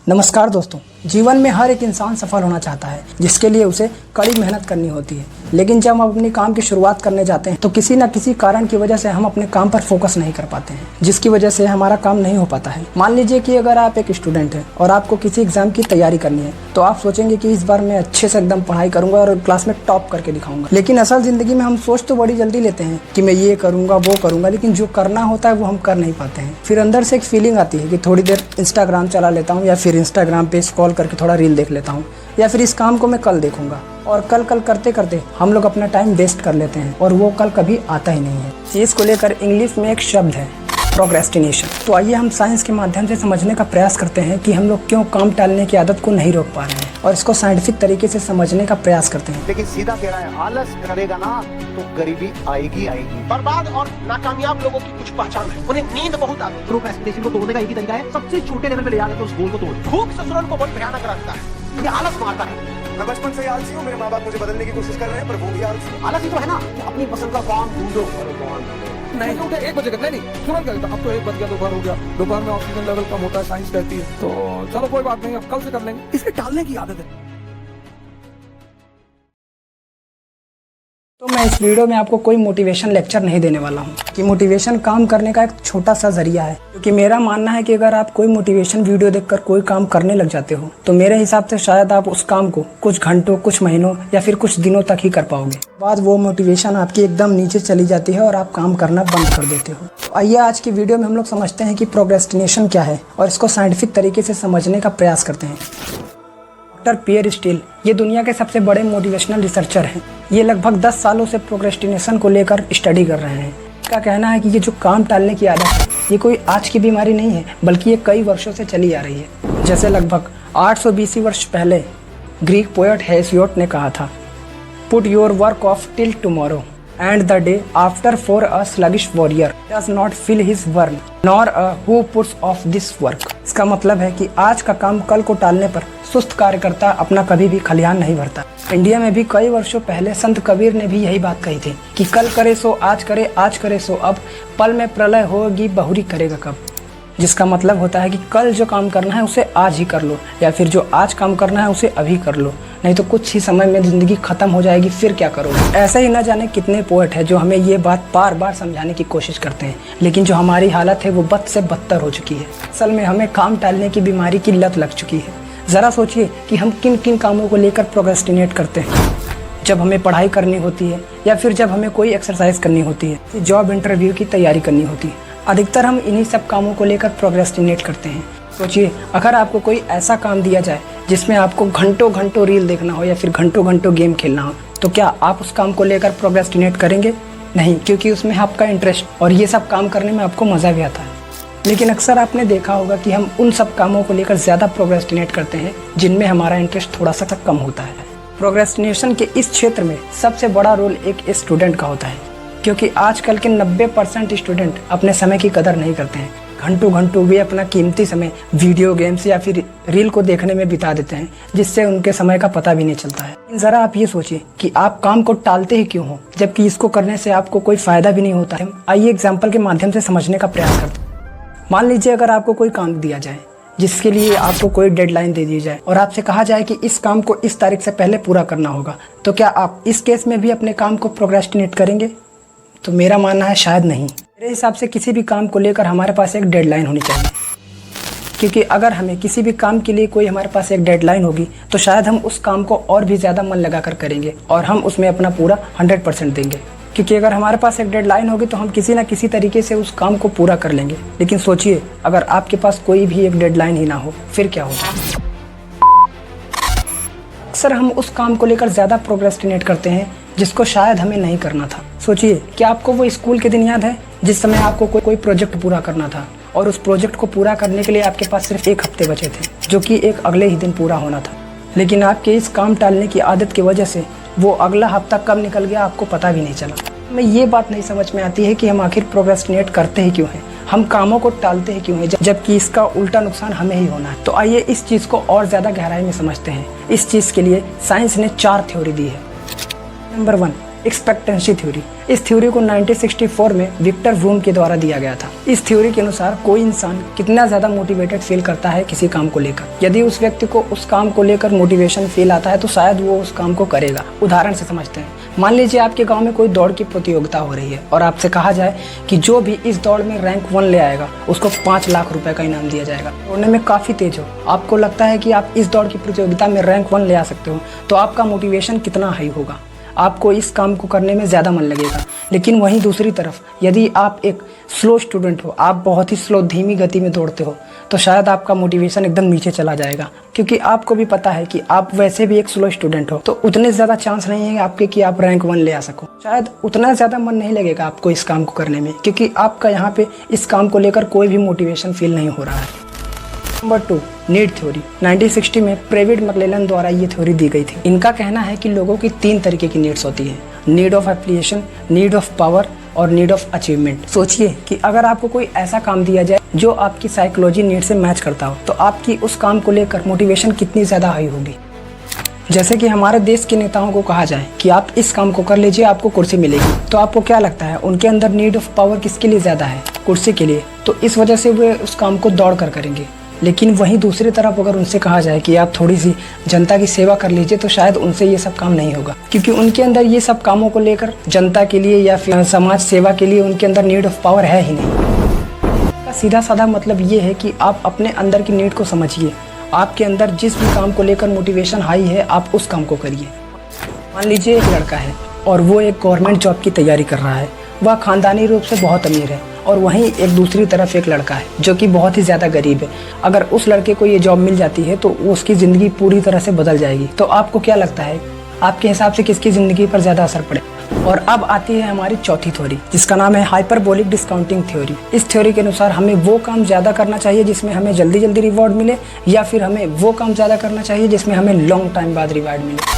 नमस्कार दोस्तों, जीवन में हर एक इंसान सफल होना चाहता है, जिसके लिए उसे कड़ी मेहनत करनी होती है। लेकिन जब हम अपने काम की शुरुआत करने जाते हैं तो किसी न किसी कारण की वजह से हम अपने काम पर फोकस नहीं कर पाते हैं, जिसकी वजह से हमारा काम नहीं हो पाता है। मान लीजिए कि अगर आप एक स्टूडेंट हैं और आपको किसी एग्जाम की तैयारी करनी है, तो आप सोचेंगे कि इस बार मैं अच्छे से एकदम पढ़ाई करूंगा और क्लास में टॉप करके दिखाऊंगा। लेकिन असल जिंदगी में हम सोच तो बड़ी जल्दी लेते हैं कि मैं ये करूंगा वो करूंगा, लेकिन जो करना होता है वो हम कर नहीं पाते हैं। फिर अंदर से एक फीलिंग आती है कि थोड़ी देर इंस्टाग्राम चला लेता हूँ, या फिर इंस्टाग्राम पे स्क्रॉल करके थोड़ा रील देख लेता हूँ, या फिर इस काम को मैं कल देखूंगा। और कल करते करते हम लोग अपना टाइम वेस्ट कर लेते हैं और वो कल कभी आता ही नहीं है। चीज़ को लेकर इंग्लिश में एक शब्द है, प्रोक्रेस्टिनेशन। तो आइए हम साइंस के माध्यम से समझने का प्रयास करते हैं कि हम लोग क्यों काम टालने की आदत को नहीं रोक पा रहे हैं, और इसको साइंटिफिक तरीके से समझने का प्रयास करते हैं। लेकिन सीधा कह रहा है, आलस करेगा ना तो गरीबी आएगी आएगी। बर्बाद और नाकामयाब लोगों की कुछ पहचान है, उन्हें नींद बहुत आती है। प्रोक्रेस्टिनेशन को तोड़ने का एक ही तरीका है, सबसे छोटे लेवल पे ले जाकर उस गोल को तोड़। भूख ससुरन को बहुत भयानक रखता है, ये आलस मारता है। मैं बचपन से आलसी हूँ, मेरे माँ बाप मुझे बदलने की कोशिश कर रहे हैं, पर वो भी आलसी। आलस ही तो है ना, अपनी पसंद का काम ढूंढो। नहीं तो 1 बजे का नहीं तुरंत करता। अब तो 1 बज गया, दोपहर हो गया, दोपहर में ऑक्सीजन लेवल कम होता है, साइंस कहती है। तो चलो कोई बात नहीं, अब कल से कर लेंगे। इसके टालने की आदत है। तो मैं इस वीडियो में आपको कोई मोटिवेशन लेक्चर नहीं देने वाला हूँ कि मोटिवेशन काम करने का एक छोटा सा जरिया है, क्योंकि मेरा मानना है कि अगर आप कोई मोटिवेशन वीडियो देखकर कोई काम करने लग जाते हो तो मेरे हिसाब से शायद आप उस काम को कुछ घंटों, कुछ महीनों या फिर कुछ दिनों तक ही कर पाओगे। बाद वो मोटिवेशन आपकी एकदम नीचे चली जाती है और आप काम करना बंद कर देते हो। तो आइए आज की वीडियो में हम लोग समझते हैं कि प्रोक्रेस्टिनेशन क्या है और इसको साइंटिफिक तरीके से समझने का प्रयास करते हैं। डॉक्टर पियर स्टील ये दुनिया के सबसे बड़े मोटिवेशनल रिसर्चर हैं। ये लगभग 10 सालों से प्रोक्रेस्टिनेशन को लेकर स्टडी कर रहे हैं। इनका कहना है कि ये जो काम टालने की आदत है, ये कोई आज की बीमारी नहीं है, बल्कि ये कई वर्षों से चली आ रही है। जैसे लगभग 800 BC वर्ष पहले ग्रीक पोएट हेसियोड ने कहा था, put your work of till tomorrow and the day after for a sluggish warrior does not feel his work nor a who puts off this work। इसका मतलब है कि आज का काम कल को टालने पर सुस्त कार्यकर्ता अपना कभी भी खलिहान नहीं भरता। इंडिया में भी कई वर्षों पहले संत कबीर ने भी यही बात कही थी कि कल करे सो आज करे, आज करे सो अब, पल में प्रलय होगी बहुरी करेगा कब। जिसका मतलब होता है कि कल जो काम करना है उसे आज ही कर लो, या फिर जो आज काम करना है उसे अभी कर लो, नहीं तो कुछ ही समय में जिंदगी खत्म हो जाएगी, फिर क्या करोगे। ऐसे ही न जाने कितने पोएट हैं जो हमें ये बात बार बार समझाने की कोशिश करते हैं, लेकिन जो हमारी हालत है वो बद से बदतर हो चुकी है। असल में हमें काम टालने की बीमारी की लत लग चुकी है। ज़रा सोचिए कि हम किन किन कामों को लेकर प्रोक्रेस्टिनेट करते हैं। जब हमें पढ़ाई करनी होती है, या फिर जब हमें कोई एक्सरसाइज करनी होती है, जॉब इंटरव्यू की तैयारी करनी होती है, अधिकतर हम इन्हीं सब कामों को लेकर प्रोक्रेस्टिनेट करते हैं। सोचिए, अगर आपको कोई ऐसा काम दिया जाए जिसमें आपको घंटों घंटों रील देखना हो या फिर घंटों घंटों गेम खेलना हो, तो क्या आप उस काम को लेकर प्रोक्रेस्टिनेट करेंगे? नहीं, क्योंकि उसमें आपका इंटरेस्ट और ये सब काम करने में आपको मज़ा भी आता है। लेकिन अक्सर आपने देखा होगा कि हम उन सब कामों को लेकर ज़्यादा प्रोक्रेस्टिनेट करते हैं जिनमें हमारा इंटरेस्ट थोड़ा सा कम होता है। प्रोक्रेस्टिनेशन के इस क्षेत्र में सबसे बड़ा रोल एक स्टूडेंट का होता है, क्योंकि आजकल के 90% स्टूडेंट अपने समय की कदर नहीं करते हैं। घंटों घंटों वे अपना कीमती समय वीडियो गेम्स या फिर रील को देखने में बिता देते हैं, जिससे उनके समय का पता भी नहीं चलता है। ज़रा आप ये सोचिए कि आप काम को टालते ही क्यों हो, जबकि इसको करने से आपको कोई फ़ायदा भी नहीं होता है। आइए एग्जाम्पल के माध्यम से समझने का प्रयास करते हैं। मान लीजिए अगर आपको कोई काम दिया जाए जिसके लिए आपको कोई डेडलाइन दे दी जाए और आपसे कहा जाए कि इस काम को इस तारीख से पहले पूरा करना होगा, तो क्या आप इस केस में भी अपने काम को प्रोक्रेस्टिनेट करेंगे? तो मेरा मानना है शायद नहीं। मेरे हिसाब से किसी भी काम को लेकर हमारे पास एक डेडलाइन होनी चाहिए, क्योंकि अगर हमें किसी भी काम के लिए कोई हमारे पास एक डेडलाइन होगी तो शायद हम उस काम को और भी ज़्यादा मन लगा कर करेंगे और हम उसमें अपना पूरा 100% देंगे। क्योंकि अगर हमारे पास एक डेडलाइन होगी तो हम किसी ना किसी तरीके से उस काम को पूरा कर लेंगे। लेकिन सोचिए, अगर आपके पास कोई भी एक डेडलाइन ही ना हो, फिर क्या होगा? अक्सर हम उस काम को लेकर ज़्यादा प्रोक्रेस्टिनेट करते हैं जिसको शायद हमें नहीं करना था। सोचिए, क्या आपको वो स्कूल के दिन याद है जिस समय आपको कोई प्रोजेक्ट पूरा करना था और उस प्रोजेक्ट को पूरा करने के लिए आपके पास सिर्फ 1 हफ्ते बचे थे, जो कि एक अगले ही दिन पूरा होना था। लेकिन आपके इस काम टालने की आदत की वजह से वो अगला हफ्ता कब निकल गया आपको पता भी नहीं चला। हमें ये बात नहीं समझ में आती है कि हम आखिर प्रोक्रेस्टिनेट करते ही क्यों हैं, हम कामों को टालते ही क्यों हैं, जबकि इसका उल्टा नुकसान हमें ही होना है। तो आइए इस चीज़ को और ज़्यादा गहराई में समझते हैं। इस चीज़ के लिए साइंस ने 4 थ्योरी दी है। Number 1, expectancy theory. इस थ्योरी को 1964 में विक्टर व्रूम के द्वारा दिया गया था। इस थ्योरी के अनुसार कोई इंसान कितना ज़्यादा मोटिवेटेड फील करता है किसी काम को लेकर, यदि उस व्यक्ति को उस काम को लेकर मोटिवेशन फील आता है तो शायद वो उस काम को करेगा। उदाहरण से समझते हैं, मान लीजिए आपके गांव में कोई दौड़ की प्रतियोगिता हो रही है और आपसे कहा जाए कि जो भी इस दौड़ में रैंक 1 ले आएगा उसको 5 लाख रुपए का इनाम दिया जाएगा। दौड़ने में काफ़ी तेज हो, आपको लगता है कि आप इस दौड़ की प्रतियोगिता में रैंक 1 ले आ सकते हो, तो आपका मोटिवेशन कितना हाई होगा, आपको इस काम को करने में ज़्यादा मन लगेगा। लेकिन वहीं दूसरी तरफ यदि आप एक स्लो स्टूडेंट हो, आप बहुत ही स्लो धीमी गति में दौड़ते हो, तो शायद आपका मोटिवेशन एकदम नीचे चला जाएगा, क्योंकि आपको भी पता है कि आप वैसे भी एक स्लो स्टूडेंट हो, तो उतने ज़्यादा चांस नहीं है आपके कि आप रैंक 1 ले आ सको। शायद उतना ज़्यादा मन नहीं लगेगा आपको इस काम को करने में, क्योंकि आपका यहाँ पे इस काम को लेकर कोई भी मोटिवेशन फील नहीं हो रहा है। Number 2, need theory. 1960 में डेविड मैकक्लेलन द्वारा ये थ्योरी दी गई थी। इनका कहना है कि लोगों की 3 तरीके की नीड्स होती है, need of appreciation, need of power और नीड ऑफ अचीवमेंट। सोचिए कि अगर आपको कोई ऐसा काम दिया जाए जो आपकी साइकोलॉजी नीड से मैच करता हो, तो आपकी उस काम को लेकर मोटिवेशन कितनी ज़्यादा हाई होगी। जैसे कि हमारे देश के नेताओं को कहा जाए कि आप इस काम को कर लीजिए, आपको कुर्सी मिलेगी, तो आपको क्या लगता है उनके अंदर नीड ऑफ पावर किसके लिए ज़्यादा है? कुर्सी के लिए। तो इस वजह से वे उस काम को दौड़ कर करेंगे। लेकिन वहीं दूसरी तरफ अगर उनसे कहा जाए कि आप थोड़ी सी जनता की सेवा कर लीजिए, तो शायद उनसे ये सब काम नहीं होगा, क्योंकि उनके अंदर ये सब कामों को लेकर जनता के लिए या फिर समाज सेवा के लिए उनके अंदर नीड ऑफ पावर है ही नहीं। सीधा साधा मतलब ये है कि आप अपने अंदर की नीड को समझिए। आपके अंदर जिस भी काम को लेकर मोटिवेशन हाई है, आप उस काम को करिए। मान लीजिए एक लड़का है और वो एक गवर्नमेंट जॉब की तैयारी कर रहा है, वह खानदानी रूप से बहुत अमीर है, और वहीं एक दूसरी तरफ एक लड़का है जो कि बहुत ही ज़्यादा गरीब है। अगर उस लड़के को ये जॉब मिल जाती है तो उसकी ज़िंदगी पूरी तरह से बदल जाएगी। तो आपको क्या लगता है, आपके हिसाब से किसकी ज़िंदगी पर ज़्यादा असर पड़े? और अब आती है हमारी चौथी थ्योरी, जिसका नाम है हाइपरबोलिक डिस्काउंटिंग थ्योरी। इस थ्योरी के अनुसार हमें वो काम ज़्यादा करना चाहिए जिसमें हमें जल्दी जल्दी रिवॉर्ड मिले, या फिर हमें वो काम ज़्यादा करना चाहिए जिसमें हमें लॉन्ग टाइम बाद रिवॉर्ड मिले।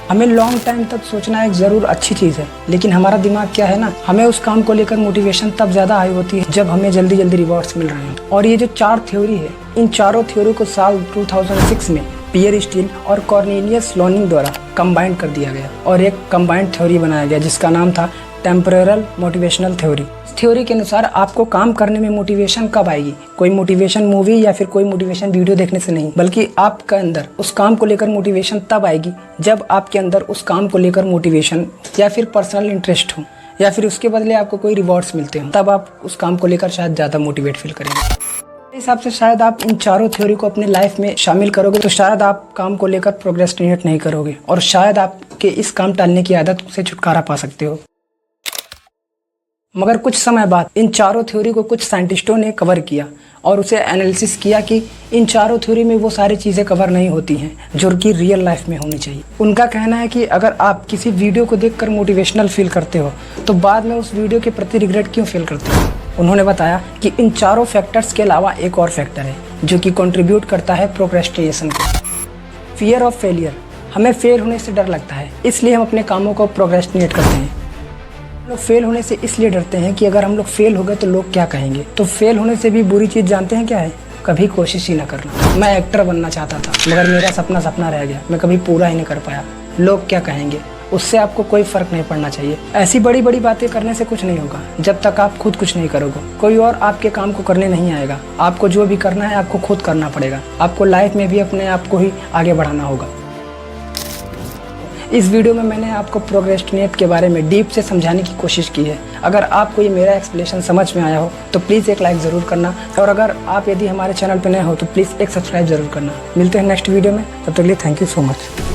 हमें लॉन्ग टाइम तक सोचना एक ज़रूर अच्छी चीज़ है, लेकिन हमारा दिमाग क्या है ना, हमें उस काम को लेकर मोटिवेशन तब ज़्यादा हाई होती है जब हमें जल्दी जल्दी रिवॉर्ड्स मिल रहे हैं। और ये जो 4 थ्योरी है, इन चारों थ्योरी को साल 2006 में पियर स्टील और कॉर्नेलियस लोनिंग द्वारा कंबाइन कर दिया गया और एक कंबाइंड थ्योरी बनाया गया जिसका नाम था टेम्परल मोटिवेशनल थ्योरी। इस थ्योरी के अनुसार आपको काम करने में मोटिवेशन कब आएगी? कोई मोटिवेशन मूवी या फिर कोई मोटिवेशन वीडियो देखने से नहीं, बल्कि आपके अंदर उस काम को लेकर मोटिवेशन तब आएगी जब आपके अंदर उस काम को लेकर मोटिवेशन या फिर पर्सनल इंटरेस्ट हो, या फिर उसके बदले आपको कोई रिवॉर्ड्स मिलते हो, तब आप उस काम को लेकर शायद ज़्यादा मोटिवेट फील करेंगे। मेरे हिसाब से शायद आप इन चारों थ्योरी को अपने लाइफ में शामिल करोगे तो शायद आप काम को लेकर प्रोक्रेस्टिनेट नहीं करोगे, और शायद आपके इस काम टालने की आदत से छुटकारा पा सकते हो। मगर कुछ समय बाद इन चारों थ्योरी को कुछ साइंटिस्टों ने कवर किया और उसे एनालिसिस किया कि इन चारों थ्योरी में वो सारी चीज़ें कवर नहीं होती हैं जो कि रियल लाइफ में होनी चाहिए। उनका कहना है कि अगर आप किसी वीडियो को देखकर मोटिवेशनल फील करते हो तो बाद में उस वीडियो के प्रति रिग्रेट क्यों फील करते हो। उन्होंने बताया कि इन चारों फैक्टर्स के अलावा एक और फैक्टर है जो कि कंट्रीब्यूट करता है प्रोक्रेस्टिनेशन को। Fear of failure. हमें फेल होने से डर लगता है, इसलिए हम अपने कामों को प्रोक्रेस्टिनेट करते हैं। लोग फेल होने से इसलिए डरते हैं कि अगर हम लोग फेल हो गए तो लोग क्या कहेंगे। तो फेल होने से भी बुरी चीज़ जानते हैं क्या है? कभी कोशिश ही ना करना। मैं एक्टर बनना चाहता था मगर मेरा सपना रह गया, मैं कभी पूरा ही नहीं कर पाया। लोग क्या कहेंगे, उससे आपको कोई फर्क नहीं पड़ना चाहिए। ऐसी बड़ी बड़ी बातें करने से कुछ नहीं होगा जब तक आप खुद कुछ नहीं करोगे। कोई और आपके काम को करने नहीं आएगा। आपको जो भी करना है आपको खुद करना पड़ेगा। आपको लाइफ में भी अपने आप को ही आगे बढ़ाना होगा। इस वीडियो में मैंने आपको प्रोक्रेस्टिनेट के बारे में डीप से समझाने की कोशिश की है। अगर आपको ये मेरा एक्सप्लेनेशन समझ में आया हो तो प्लीज़ एक लाइक ज़रूर करना, और अगर आप यदि हमारे चैनल पर नए हो तो प्लीज़ एक सब्सक्राइब ज़रूर करना। मिलते हैं नेक्स्ट वीडियो में, तब तक के लिए थैंक यू सो मच।